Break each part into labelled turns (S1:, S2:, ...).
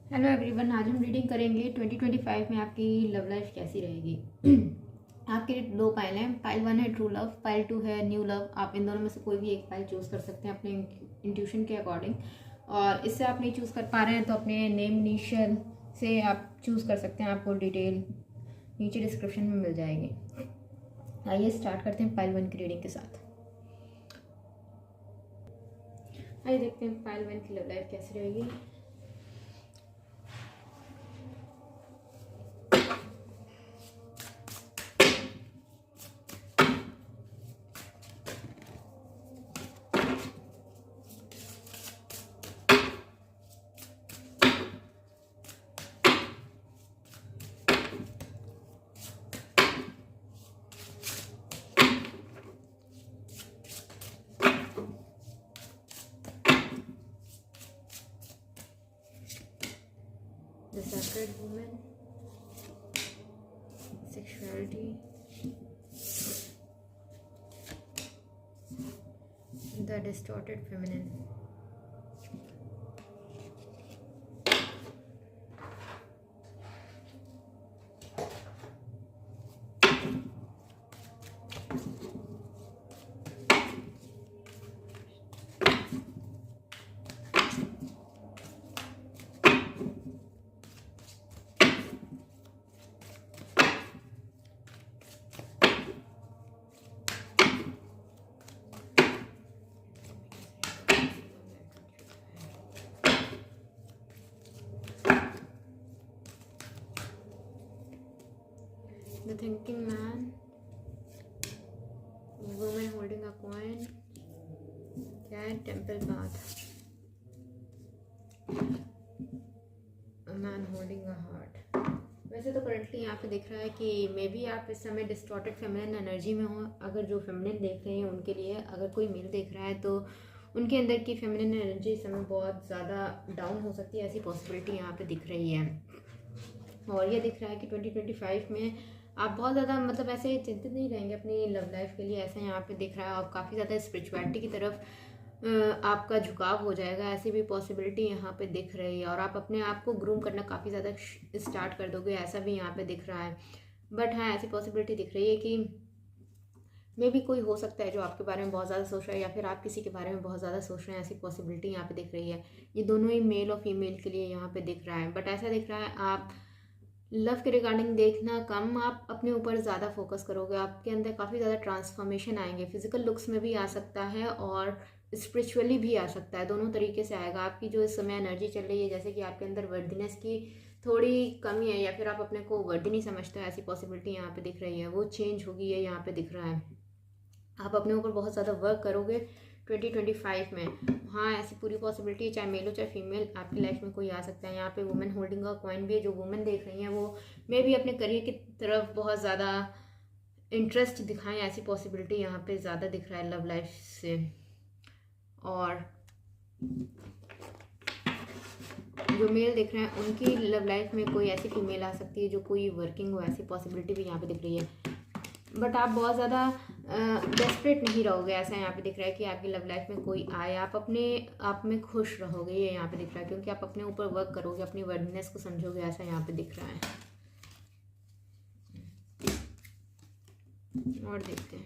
S1: Hello everyone, आज हम reading करेंगे 2025 में आपकी लव लाइफ कैसी रहेगी। आपके दो पाइल हैं। पाइल 1 है ट्रू लव, पाइल 2 है न्यू लव। आप इन दोनों में से कोई भी एक पाइल चूज़ कर सकते हैं अपने इंट्यूशन के अकॉर्डिंग। और इससे आप नहीं चूज़ कर पा रहे हैं तो अपने नेम इनिशियल से आप चूज़ कर सकते हैं। आपको डिटेल नीचे डिस्क्रिप्शन में मिल जाएगी। आइए स्टार्ट करते हैं पाइल 1 की रीडिंग के साथ। आइए देखते हैं पाइल 1 की लव लाइफ कैसी रहेगी। The sacred woman, sexuality, the distorted feminine. The thinking man, woman holding a coin, cat, temple path, a man holding a heart. वैसे तो करंटली यहाँ पे दिख रहा है कि मे बी आप इस समय डिस्टॉर्टेड फेमिनिन एनर्जी में हो। अगर जो फेमिनिन देख रहे हैं उनके लिए, अगर कोई मेल देख रहा है तो उनके अंदर की फेमिनिन एनर्जी इस समय बहुत ज़्यादा डाउन हो सकती है, ऐसी पॉसिबिलिटी यहाँ पे दिख रही है। और ये दिख रहा है कि 2025 में आप बहुत ज़्यादा मतलब ऐसे चिंतित नहीं रहेंगे अपनी लव लाइफ के लिए। ऐसा यहाँ पे दिख रहा है आप काफ़ी ज़्यादा स्पिरिचुअलिटी की तरफ आपका झुकाव हो जाएगा, ऐसी भी पॉसिबिलिटी यहाँ पे दिख रही है। और आप अपने आप को ग्रूम करना काफ़ी ज़्यादा स्टार्ट कर दोगे, ऐसा भी यहाँ पे दिख रहा है। बट हाँ, ऐसी पॉसिबिलिटी दिख रही है कि मे भी कोई हो सकता है जो आपके बारे में बहुत ज़्यादा सोच रहा है, या फिर आप किसी के बारे में बहुत ज़्यादा सोच रहे हैं। ऐसी पॉसिबिलिटी यहाँ पे दिख रही है। ये दोनों ही मेल और फीमेल के लिए यहाँ पे दिख रहा है। बट ऐसा दिख रहा है आप लव के रिगार्डिंग देखना कम, आप अपने ऊपर ज़्यादा फोकस करोगे। आपके अंदर काफ़ी ज़्यादा ट्रांसफॉर्मेशन आएंगे। फिजिकल लुक्स में भी आ सकता है और स्पिरिचुअली भी आ सकता है, दोनों तरीके से आएगा। आपकी जो इस समय एनर्जी चल रही है, जैसे कि आपके अंदर वर्दीनेस की थोड़ी कमी है, या फिर आप अपने को वर्दी नहीं समझते हो, ऐसी पॉसिबिलिटी यहाँ पे दिख रही है। वो चेंज होगी, ये यहाँ पे दिख रहा है। आप अपने ऊपर बहुत ज़्यादा वर्क करोगे 2025 में। हाँ, ऐसी पूरी पॉसिबिलिटी है, चाहे मेल हो चाहे फीमेल, आपकी लाइफ में कोई आ सकता है। यहाँ पे वुमेन होल्डिंग अ कॉइन भी है। जो वुमेन देख रही हैं वो मे भी अपने करियर की तरफ बहुत ज़्यादा इंटरेस्ट दिखाएं, ऐसी पॉसिबिलिटी यहाँ पे ज़्यादा दिख रहा है लव लाइफ से। और जो मेल देख रहे हैं उनकी लव लाइफ में कोई ऐसी फीमेल आ सकती है जो कोई वर्किंग हो, ऐसी पॉसिबिलिटी भी यहाँ पे दिख रही है। बट आप बहुत ज़्यादा डेस्परेट नहीं रहोगे, ऐसा यहाँ पे दिख रहा है कि आपकी लव लाइफ में कोई आए। आप अपने आप में खुश रहोगे, ये यहाँ पे दिख रहा है, क्योंकि आप अपने ऊपर वर्क करोगे, अपनी वर्डनेस को समझोगे, ऐसा यहाँ पे दिख रहा है। और देखते हैं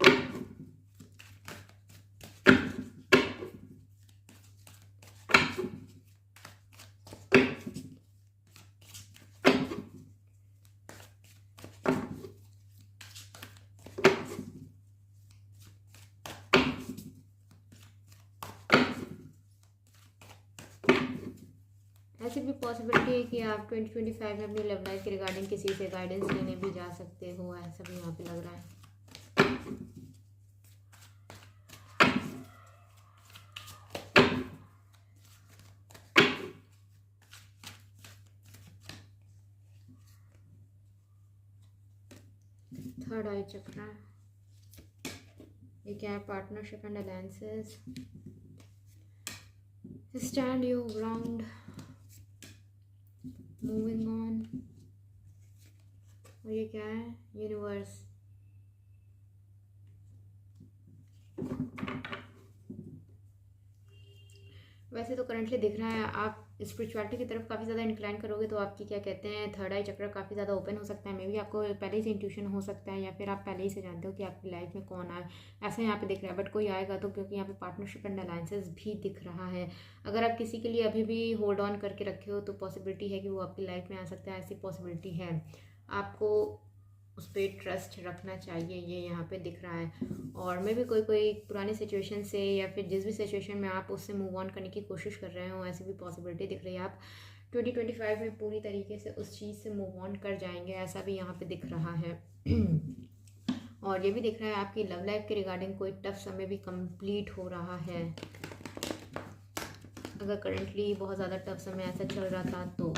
S1: ऐसी भी पॉसिबिलिटी है कि आप 2025 में अपनी लव लाइफ के रिगार्डिंग किसी से गाइडेंस लेने भी जा सकते हो, ऐसा भी यहाँ पे लग रहा है। थर्ड आई चक्र, ये क्या है? Partnership and alliances, stand your ground, moving on. और ये क्या है? यूनिवर्स। वैसे तो करंटली दिख रहा है आप स्पिरिचुअलिटी की तरफ काफ़ी ज़्यादा इंक्लाइन करोगे तो आपकी क्या कहते हैं थर्ड आई चक्र काफ़ी ज़्यादा ओपन हो सकता है। मे बी आपको पहले ही से इंट्यूशन हो सकता है या फिर आप पहले ही से जानते हो कि आपकी लाइफ में कौन आए, ऐसा यहाँ पे दिख रहा है। बट कोई आएगा तो, क्योंकि यहाँ पे पार्टनरशिप एंड अलायंसेस भी दिख रहा है। अगर आप किसी के लिए अभी भी होल्ड ऑन करके रखे हो तो पॉसिबिलिटी है कि वो आपकी लाइफ में आ सकता है, ऐसी पॉसिबिलिटी है। आपको उस पर ट्रस्ट रखना चाहिए, ये यहाँ पे दिख रहा है। और मे भी कोई पुरानी सिचुएशन से या फिर जिस भी सिचुएशन में आप उससे मूव ऑन करने की कोशिश कर रहे हो, ऐसी भी पॉसिबिलिटी दिख रही है। आप 2025 में पूरी तरीके से उस चीज़ से मूव ऑन कर जाएंगे, ऐसा भी यहाँ पे दिख रहा है। और ये भी दिख रहा है आपकी लव लाइफ के रिगार्डिंग कोई टफ समय भी कंप्लीट हो रहा है। अगर करंटली बहुत ज़्यादा टफ समय ऐसा चल रहा था तो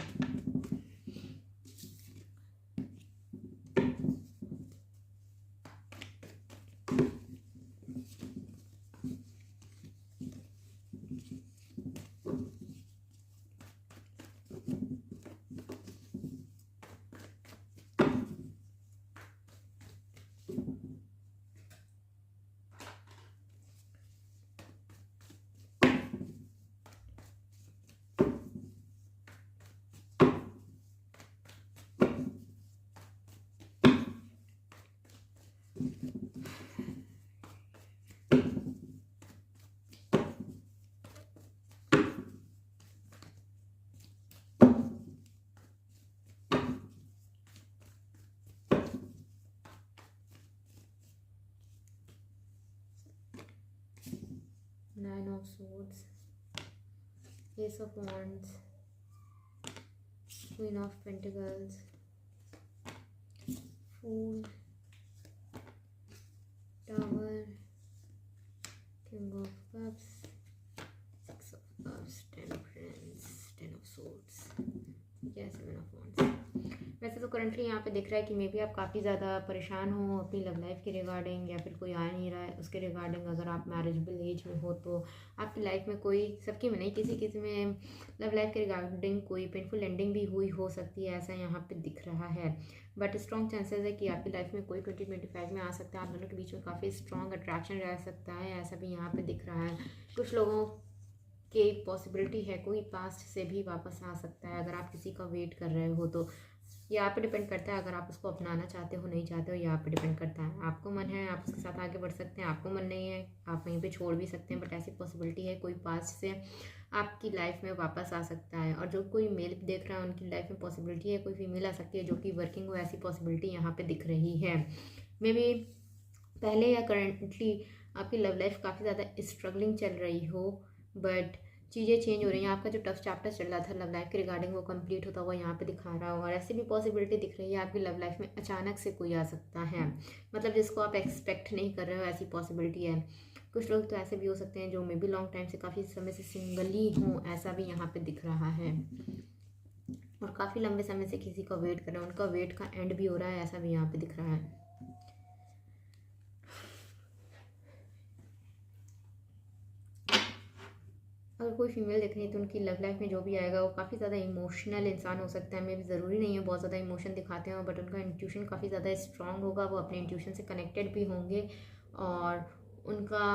S1: Nine of Swords, Ace of Wands, Queen of Pentacles, Fool, Tower, King of Cups, Six of Cups, Ten of Wands, Ten of Swords, या Seven of Wands। वैसे तो करंटली यहाँ पे दिख रहा है कि मे बी आप काफ़ी ज़्यादा परेशान हो अपनी लव लाइफ के रिगार्डिंग, या फिर कोई आ नहीं रहा है उसके रिगार्डिंग। अगर आप मैरिजेबल एज में हो तो आपकी लाइफ में कोई, सबकी में नहीं, किसी किसी में लव लाइफ के रिगार्डिंग कोई पेनफुल एंडिंग भी हुई हो सकती है, ऐसा यहाँ पे दिख रहा है। बट स्ट्रॉन्ग चांसेस है कि आपकी लाइफ में कोई 2025 में आ सकता है। आप दोनों के बीच में काफ़ी स्ट्रॉन्ग अट्रैक्शन रह सकता है, ऐसा भी यहाँ पर दिख रहा है। कुछ लोगों की पॉसिबिलिटी है कोई पास्ट से भी वापस आ सकता है, अगर आप किसी का वेट कर रहे हो तो। ये आप पे डिपेंड करता है, अगर आप उसको अपनाना चाहते हो नहीं चाहते हो, ये आप पे डिपेंड करता है। आपको मन है आप उसके साथ आगे बढ़ सकते हैं, आपको मन नहीं है आप वहीं पे छोड़ भी सकते हैं। बट ऐसी पॉसिबिलिटी है कोई पास्ट से आपकी लाइफ में वापस आ सकता है। और जो कोई मेल देख रहा है उनकी लाइफ में पॉसिबिलिटी है कोई फीमेल आ सकती है जो कि वर्किंग हो, ऐसी पॉसिबिलिटी यहाँ पर दिख रही है। मे बी पहले या करंटली आपकी लव लाइफ काफ़ी ज़्यादा स्ट्रगलिंग चल रही हो, बट चीज़ें चेंज हो रही हैं। आपका जो टफ चैप्टर चल रहा था लव लाइफ के रिगार्डिंग वो कंप्लीट होता हुआ यहाँ पे दिखा रहा हो। और ऐसी भी पॉसिबिलिटी दिख रही है आपकी लव लाइफ में अचानक से कोई आ सकता है, मतलब जिसको आप एक्सपेक्ट नहीं कर रहे हो, ऐसी पॉसिबिलिटी है। कुछ लोग तो ऐसे भी हो सकते हैं जो मे बी लॉन्ग टाइम से, काफ़ी समय से सिंगल ही हों, ऐसा भी यहाँ पे दिख रहा है। और काफ़ी लंबे समय से किसी का वेट कर रहे हैं, उनका वेट का एंड भी हो रहा है, ऐसा भी यहाँ पे दिख रहा है। अगर कोई फीमेल देख रही है तो उनकी लव लाइफ में जो भी आएगा वो काफ़ी ज़्यादा इमोशनल इंसान हो सकता है। मे भी ज़रूरी नहीं है बहुत ज़्यादा इमोशन दिखाते हो, बट उनका इंट्यूशन काफ़ी ज़्यादा स्ट्रांग होगा, वो अपने इंट्यूशन से कनेक्टेड भी होंगे। और उनका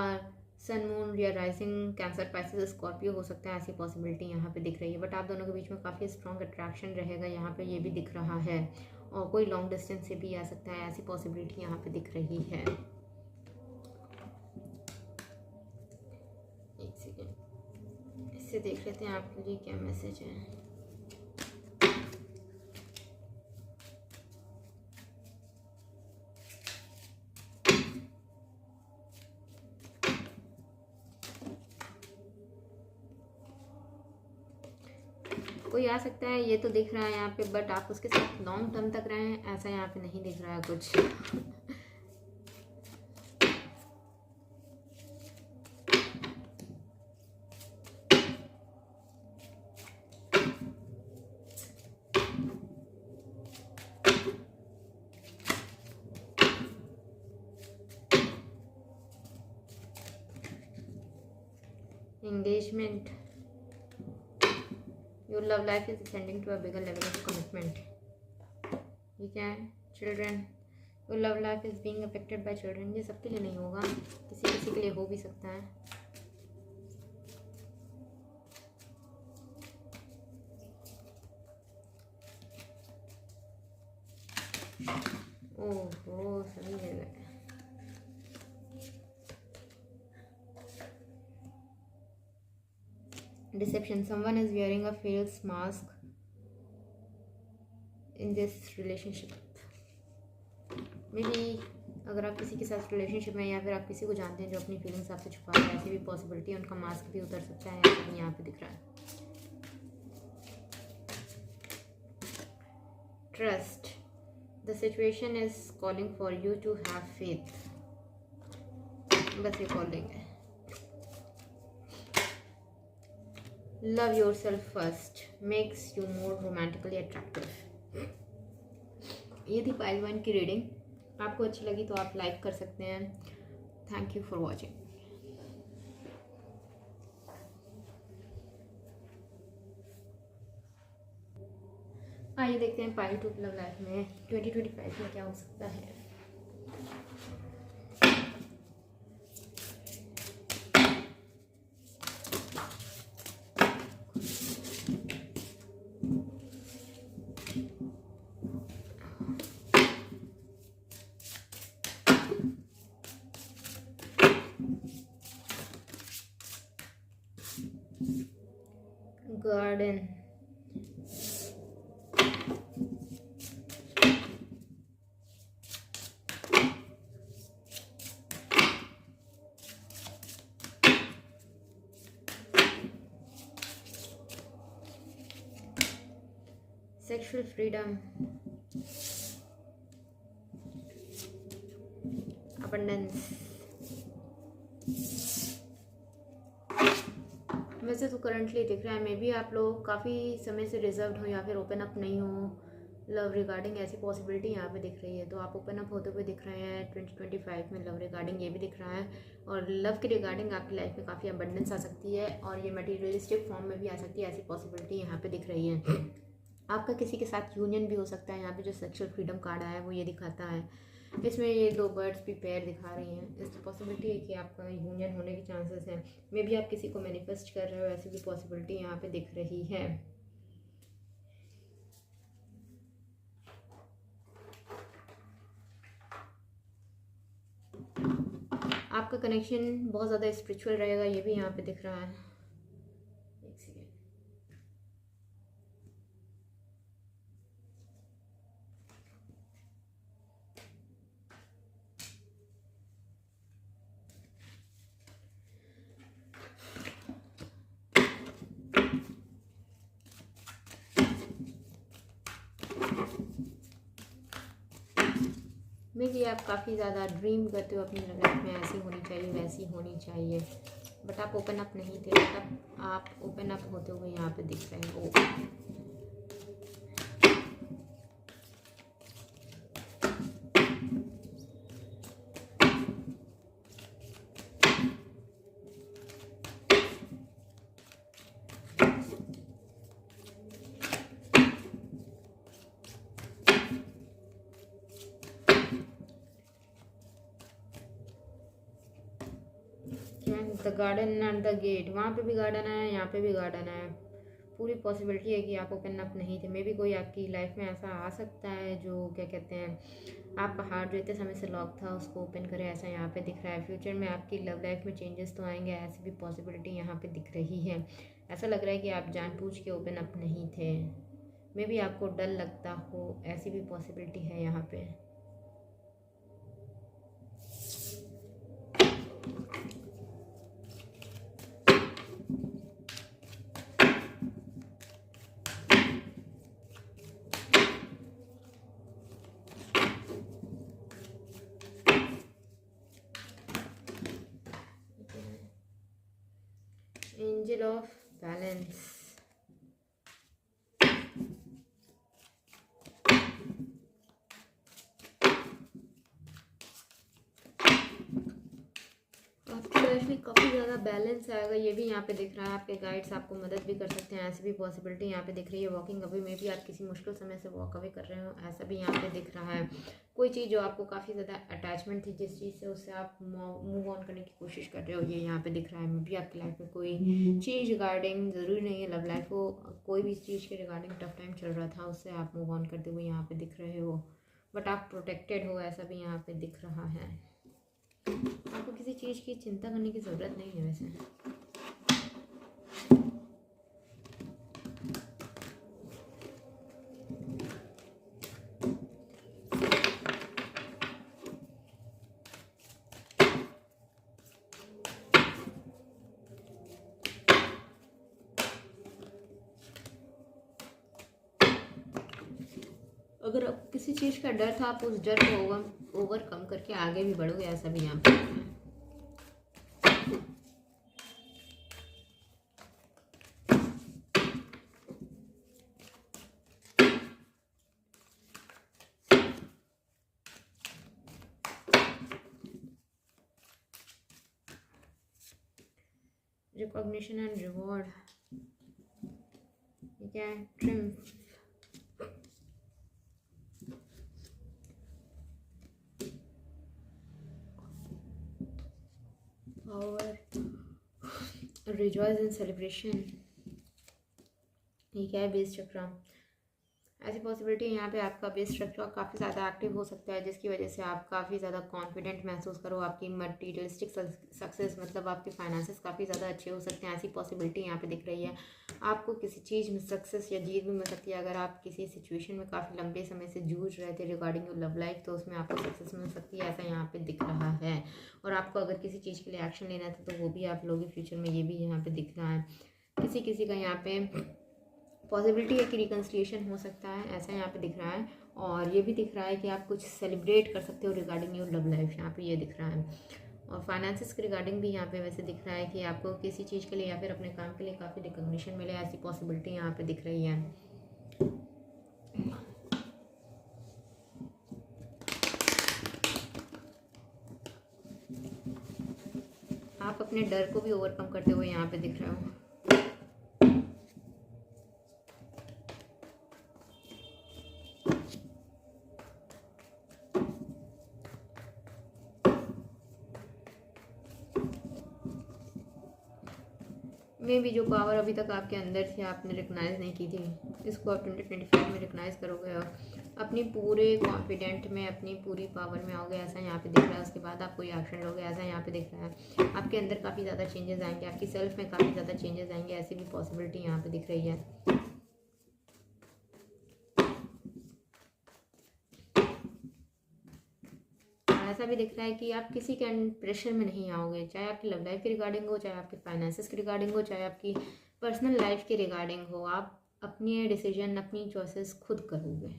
S1: सन मून या राइजिंग कैंसर, पाइसेस, स्कॉर्पियो हो सकता है, ऐसी पॉसिबिलिटी यहाँ पे दिख रही है। बट आप दोनों के बीच में काफ़ी स्ट्रॉन्ग अट्रैक्शन रहेगा यहाँ पे, ये भी दिख रहा है। और कोई लॉन्ग डिस्टेंस से भी आ सकता है, ऐसी पॉसिबिलिटी यहाँ पे दिख रही है। एक सेकेंड, इससे देख लेते हैं आपके लिए क्या मैसेज है। कोई आ सकता है ये तो दिख रहा है यहाँ पे, बट आप उसके साथ लॉन्ग टर्म तक रहें ऐसा यहाँ पे नहीं दिख रहा है कुछ। Engagement, your love life is ascending to a bigger level of commitment. ये क्या है? Children, your love life is being affected by children. ये सबके लिए नहीं होगा, किसी के लिए हो भी सकता है। ओहो सही ले गए। Deception. Someone is wearing a false mask in this relationship. Maybe अगर आप किसी के साथ रिलेशनशिप में या फिर आप किसी को जानते हैं जो अपनी फीलिंग्स आपसे छुपा रहा है, ऐसी भी पॉसिबिलिटी है। उनका मास्क भी उतर सकता है, ऐसा भी यहाँ पे दिख रहा है। Trust. The situation is calling for you to have faith. बस ये कॉलिंग है। Love yourself first makes you more romantically attractive. ये थी पाइल 1 की रीडिंग। आपको अच्छी लगी तो आप लाइक कर सकते हैं। Thank you for watching. आइए देखते हैं पाइल 2 लव लाइफ में 2025 में क्या हो सकता है। गार्डन. Sexual freedom. Abundance. वैसे तो करंटली दिख रहा है मे बी आप लोग काफ़ी समय से रिजर्व्ड हो या फिर ओपन अप नहीं हो लव रिगार्डिंग, ऐसी पॉसिबिलिटी यहाँ पे दिख रही है। तो आप ओपन अप होते हुए दिख रहे हैं 2025 में लव रिगार्डिंग, ये भी दिख रहा है। और लव के रिगार्डिंग आपकी लाइफ में काफ़ी अबंडेंस आ सकती है और ये मटेरियलिस्टिक फॉर्म में भी आ सकती है, ऐसी पॉसिबिलिटी यहाँ पे दिख रही है। आपका किसी के साथ यूनियन भी हो सकता है। यहाँ पे जो सेक्सुअल फ्रीडम कार्ड आया है वो ये दिखाता है। इसमें ये 2 बर्ड्स भी पेयर दिखा रही हैं। इसकी पॉसिबिलिटी है कि आपका यूनियन होने के चांसेस हैं। मे बी आप किसी को मैनिफेस्ट कर रहे हो, ऐसी भी पॉसिबिलिटी यहाँ पे दिख रही है। आपका कनेक्शन बहुत ज़्यादा स्पिरिचुअल रहेगा, ये भी यहाँ पे दिख रहा है। एक सेकेंड। मे बी आप काफ़ी ज़्यादा ड्रीम करते हो अपनी लाइफ में ऐसी होनी चाहिए वैसी होनी चाहिए, बट आप ओपन अप नहीं थे। बट आप ओपन अप होते हुए यहाँ पे दिख रहे हो। The garden and the gate, वहाँ पे भी गार्डन है, यहाँ पे भी गार्डन है। पूरी पॉसिबिलिटी है कि आप ओपन अप नहीं थे। मे बी कोई आपकी लाइफ में ऐसा आ सकता है जो क्या कहते हैं, आप पहाड़ जो इतने समय से लॉक था उसको ओपन करें, ऐसा यहाँ पे दिख रहा है। फ्यूचर में आपकी लव लाइफ में चेंजेस तो आएंगे, ऐसी भी पॉसिबिलिटी यहाँ पे दिख रही है। ऐसा लग रहा है कि आप जानबूझ के ओपन अप नहीं थे। मे बी आपको डर लगता हो, ऐसी भी पॉसिबिलिटी है यहाँ पे। Angel of Balance. आपकी लाइफ में काफ़ी ज़्यादा बैलेंस आएगा, ये भी यहाँ पे दिख रहा है। आपके गाइड्स आपको मदद भी कर सकते हैं, ऐसी भी पॉसिबिलिटी यहाँ पे दिख रही है। वॉकिंग अवे में भी आप किसी मुश्किल समय से वॉक अवे कर रहे हो, ऐसा भी यहाँ पे दिख रहा है। कोई चीज़ जो आपको काफ़ी ज़्यादा अटैचमेंट थी जिस चीज़ से, उससे आप मूव ऑन करने की कोशिश कर रहे हो, ये यहाँ पे दिख रहा है। मे भी आपकी लाइफ में कोई चीज़ रिगार्डिंग, ज़रूरी नहीं है लव लाइफ को, कोई भी चीज़ के रिगार्डिंग टफ टाइम चल रहा था, उससे आप मूव ऑन करते हुए यहाँ पे दिख रहे हो। बट आप प्रोटेक्टेड हो, ऐसा भी यहाँ पे दिख रहा है। आपको किसी चीज़ की चिंता करने की ज़रूरत नहीं है वैसे। अगर आप किसी चीज़ का डर था, आप उस डर को ओवरकम करके आगे भी बढ़ोगे, ऐसा भी यहाँ पे है। रिकॉग्निशन एंड रिवॉर्ड, ये क्या है? ट्रिम्फ, पावर, रिजॉइस इन सेलिब्रेशन, ये क्या है? बेस चक्र। ऐसी पॉसिबिलिटी है यहाँ पे आपका बेस स्ट्रक्चर काफ़ी ज़्यादा एक्टिव हो सकता है, जिसकी वजह से आप काफ़ी ज़्यादा कॉन्फिडेंट महसूस करो। आपकी मटीरियलिस्टिक सक्सेस, मतलब आपके फाइनेंसेस काफ़ी ज़्यादा अच्छे हो सकते हैं। ऐसी पॉसिबिलिटी यहाँ पे दिख रही है। आपको किसी चीज़ में सक्सेस या जीत भी मिल सकती है। अगर आप किसी सिचुएशन में काफ़ी लंबे समय से जूझ रहे थे रिगार्डिंग योर लव लाइफ, तो उसमें आपको सक्सेस मिल सकती है, ऐसा यहाँ पर दिख रहा है। और आपको अगर किसी चीज़ के लिए एक्शन लेना था तो वो भी आप लोगे फ्यूचर में, ये भी यहाँ पर दिख रहा है। किसी का यहाँ पे पॉसिबिलिटी है कि रिकन्सिलिएशन हो सकता है, ऐसा यहाँ पे दिख रहा है। और ये भी दिख रहा है कि आप कुछ सेलिब्रेट कर सकते हो रिगार्डिंग योर लव लाइफ, यहाँ पे ये दिख रहा है। और फाइनेंसिस के रिगार्डिंग भी यहाँ पे वैसे दिख रहा है कि आपको किसी चीज़ के लिए या फिर अपने काम के लिए काफ़ी रिकग्निशन मिले, ऐसी पॉसिबिलिटी यहाँ पे दिख रही है। आप अपने डर को भी ओवरकम करते हुए यहाँ पे दिख रहे हो। मे भी जो पावर अभी तक आपके अंदर थी आपने रिकग्नाइज़ नहीं की थी, इसको आप 2025 में रिकग्नाइज़ करोगे और अपनी पूरे कॉन्फिडेंट में, अपनी पूरी पावर में आओगे, ऐसा यहाँ पे दिख रहा है। उसके बाद आप कोई एक्शन लोगे, ऐसा यहाँ पे दिख रहा है। आपके अंदर काफ़ी ज़्यादा चेंजेस आएंगे, आपकी सेल्फ में काफ़ी ज़्यादा चेंजेस आएंगे, ऐसी भी पॉसिबिलिटी यहाँ पे दिख रही है। ऐसा भी दिख रहा है कि आप किसी के प्रेशर में नहीं आओगे, चाहे आपकी लव लाइफ के रिगार्डिंग हो, चाहे आपके फाइनेंसेस के रिगार्डिंग हो, चाहे आपकी पर्सनल लाइफ के रिगार्डिंग हो। आप अपनी डिसीजन, अपनी चॉइसेस खुद करोगे,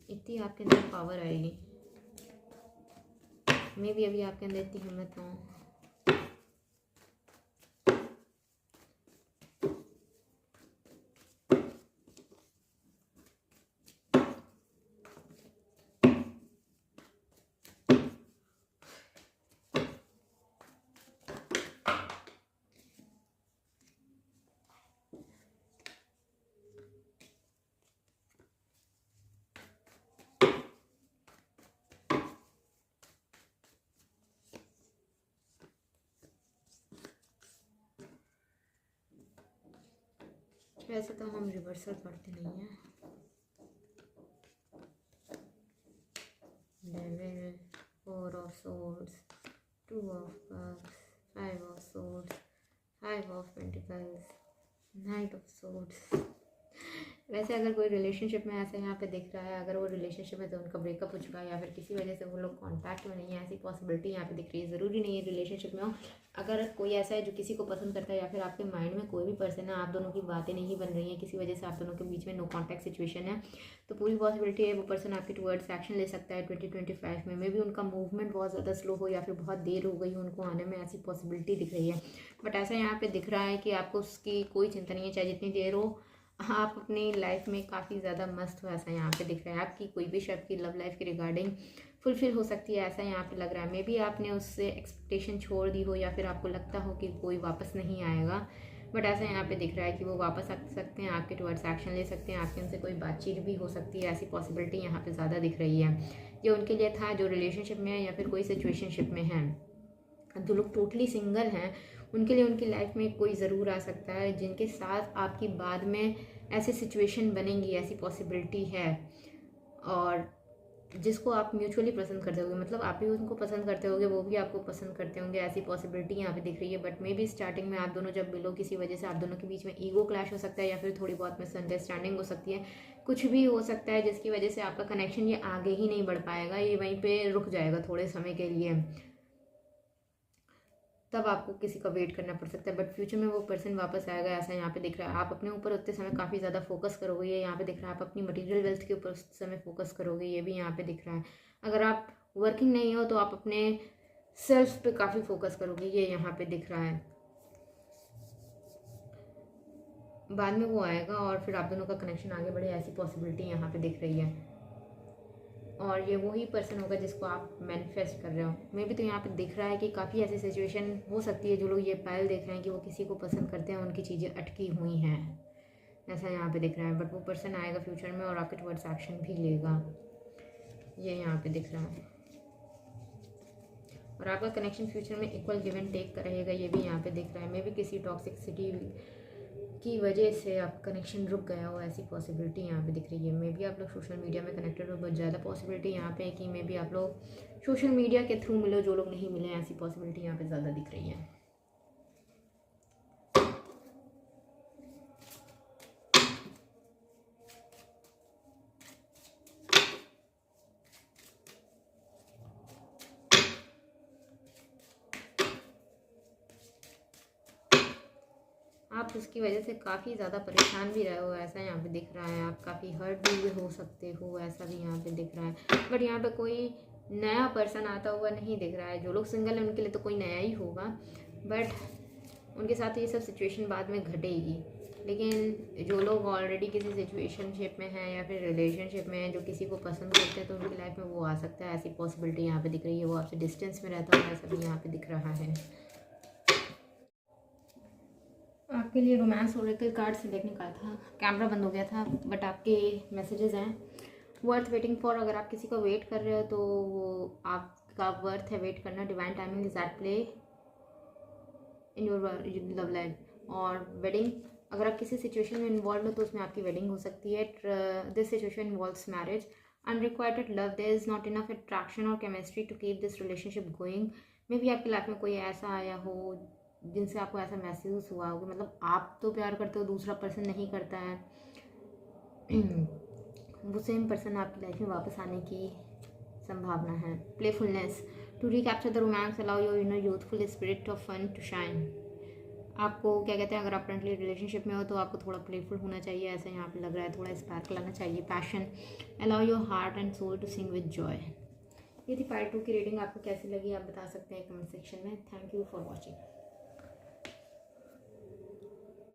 S1: इतनी आपके अंदर पावर आएगी। मे भी अभी आपके अंदर इतनी हिम्मत ना हो। वैसे तो हम रिवर्सल पढ़ते नहीं हैं। Devil, 4 of swords, 2 of cups, 5 of swords, 5 of pentacles, 9 of swords. वैसे अगर कोई रिलेशनशिप में ऐसा यहाँ पे दिख रहा है, अगर वो रिलेशनशिप है तो उनका ब्रेकअप हो चुका है या फिर किसी वजह से वो लोग कांटेक्ट में नहीं है, ऐसी पॉसिबिलिटी यहाँ पे दिख रही है। ज़रूरी नहीं है रिलेशनशिप में हो। अगर कोई ऐसा है जो किसी को पसंद करता है या फिर आपके माइंड में कोई भी पर्सन है, आप दोनों की बातें नहीं बन रही हैं, किसी वजह से आप दोनों के बीच में नो कॉन्टैक्ट सिचुएशन है, तो पूरी पॉसिबिलिटी है वो पर्सन आपके टुवर्ड्स एक्शन ले सकता है 2025 में। मे भी उनका मूवमेंट बहुत ज़्यादा स्लो हो या फिर बहुत देर हो गई हो उनको आने में, ऐसी पॉसिबिलिटी दिख रही है। बट ऐसा यहाँ पे दिख रहा है कि आपको उसकी कोई चिंता नहीं है, चाहे जितनी देर हो, आप अपनी लाइफ में काफ़ी ज़्यादा मस्त हो, ऐसा यहाँ पे दिख रहा है। आपकी कोई भी शब्द की लव लाइफ के रिगार्डिंग फुलफिल हो सकती है, ऐसा यहाँ पे लग रहा है। मे बी आपने उससे एक्सपेक्टेशन छोड़ दी हो या फिर आपको लगता हो कि कोई वापस नहीं आएगा, बट ऐसा यहाँ पे दिख रहा है कि वो वापस आ सकते हैं, आपके टुवर्ड्स एक्शन ले सकते हैं, आपके उनसे कोई बातचीत भी हो सकती है, ऐसी पॉसिबिलिटी यहाँ पे ज़्यादा दिख रही है। ये उनके लिए था जो रिलेशनशिप में है या फिर कोई सिचुएशनशिप में है। जो लोग टोटली सिंगल हैं उनके लिए उनकी लाइफ में कोई ज़रूर आ सकता है जिनके साथ आपकी बाद में ऐसी सिचुएशन बनेंगी, ऐसी पॉसिबिलिटी है। और जिसको आप म्यूचुअली पसंद करते होगे, मतलब आप भी उनको पसंद करते होगे, वो भी आपको पसंद करते होंगे, ऐसी पॉसिबिलिटी यहाँ पे दिख रही है। बट मे बी स्टार्टिंग में आप दोनों जब मिलो, किसी वजह से आप दोनों के बीच में ईगो क्लैश हो सकता है, या फिर थोड़ी बहुत मिसअंडरस्टैंडिंग हो सकती है, कुछ भी हो सकता है जिसकी वजह से आपका कनेक्शन ये आगे ही नहीं बढ़ पाएगा, ये वहीं पर रुक जाएगा थोड़े समय के लिए। तब आपको किसी का वेट करना पड़ सकता है। बट फ्यूचर में वो पर्सन वापस आएगा, ऐसा यहाँ पे दिख रहा है। आप अपने ऊपर उतने समय काफ़ी ज़्यादा फोकस करोगे, ये यहाँ पे दिख रहा है। आप अपनी मटेरियल वेल्थ के ऊपर उस समय फोकस करोगे, ये भी यहाँ पे दिख रहा है। अगर आप वर्किंग नहीं हो तो आप अपने सेल्फ पे काफ़ी फोकस करोगे, ये यहाँ पे दिख रहा है। बाद में वो आएगा और फिर आप दोनों का कनेक्शन आगे बढ़े, ऐसी पॉसिबिलिटी यहाँ पे दिख रही है। और ये वही पर्सन होगा जिसको आप मैनिफेस्ट कर रहे हो। मे भी तो यहाँ पे दिख रहा है कि काफ़ी ऐसी सिचुएशन हो सकती है, जो लोग ये पहल देख रहे हैं कि वो किसी को पसंद करते हैं, उनकी चीज़ें अटकी हुई हैं, ऐसा यहाँ पे दिख रहा है। बट वो पर्सन आएगा फ्यूचर में और आपके टुवर्ड्स एक्शन भी लेगा, ये यहाँ पे दिख रहा है। और आपका कनेक्शन फ्यूचर में इक्वल गिव एंड टेक का रहेगा, ये भी यहाँ पे दिख रहा है। मे भी किसी टॉक्सिसिटी की वजह से आपका कनेक्शन रुक गया हो, ऐसी पॉसिबिलिटी यहाँ पे दिख रही है। मे बी आप लोग सोशल मीडिया में कनेक्टेड हो, बहुत ज़्यादा पॉसिबिलिटी यहाँ पे है कि मे बी आप लोग सोशल मीडिया के थ्रू मिलो, जो लोग नहीं मिले, ऐसी पॉसिबिलिटी यहाँ पे ज़्यादा दिख रही है। आप उसकी वजह से काफ़ी ज़्यादा परेशान भी रहे हो, ऐसा यहाँ पे दिख रहा है। आप काफ़ी हर्ट भी हो सकते हो, ऐसा भी यहाँ पे दिख रहा है। बट यहाँ पे कोई नया पर्सन आता हुआ नहीं दिख रहा है। जो लोग सिंगल हैं उनके लिए तो कोई नया ही होगा, बट उनके साथ ये सब सिचुएशन बाद में घटेगी। लेकिन जो लोग ऑलरेडी किसी सिचुएशनशिप में हैं या फिर रिलेशनशिप में हैं, जो किसी को पसंद करते हैं, तो उनकी लाइफ में वो आ सकता है, ऐसी पॉसिबिलिटी यहाँ पे दिख रही है। वो आपसे डिस्टेंस में रहता है, ऐसा भी यहाँ पे दिख रहा है। आपके लिए रोमांस ओरेकल कार्ड से देखने का था, कैमरा बंद हो गया था, बट आपके मैसेजेस हैं वर्थ वेटिंग फॉर। अगर आप किसी को वेट कर रहे हो तो वो आपका वर्थ है वेट करना। Divine timing is at play in your love life. और वेडिंग, अगर आप किसी सिचुएशन में इन्वॉल्व हो तो उसमें आपकी वेडिंग हो सकती है। This situation involves marriage, unrequited love, there is not enough attraction और chemistry to keep this relationship going. मे भी आपकी लाइफ में कोई ऐसा आया हो जिनसे आपको ऐसा महसूस हुआ होगा, मतलब आप तो प्यार करते हो, दूसरा पर्सन नहीं करता है, वो सेम पर्सन आपकी लाइफ में वापस आने की संभावना है। Playfulness, to recapture the romance allow your inner youthful spirit of fun to shine. आपको क्या कहते हैं, अगर आप करंटली रिलेशनशिप में हो तो आपको थोड़ा प्लेफुल होना चाहिए, ऐसा यहाँ पे लग रहा है, थोड़ा स्पार्क लाना चाहिए। Passion, allow your heart and soul to sing with joy. ये थी पार्ट 2 की रीडिंग। आपको कैसी लगी आप बता सकते हैं कमेंट सेक्शन में। Thank you for watching.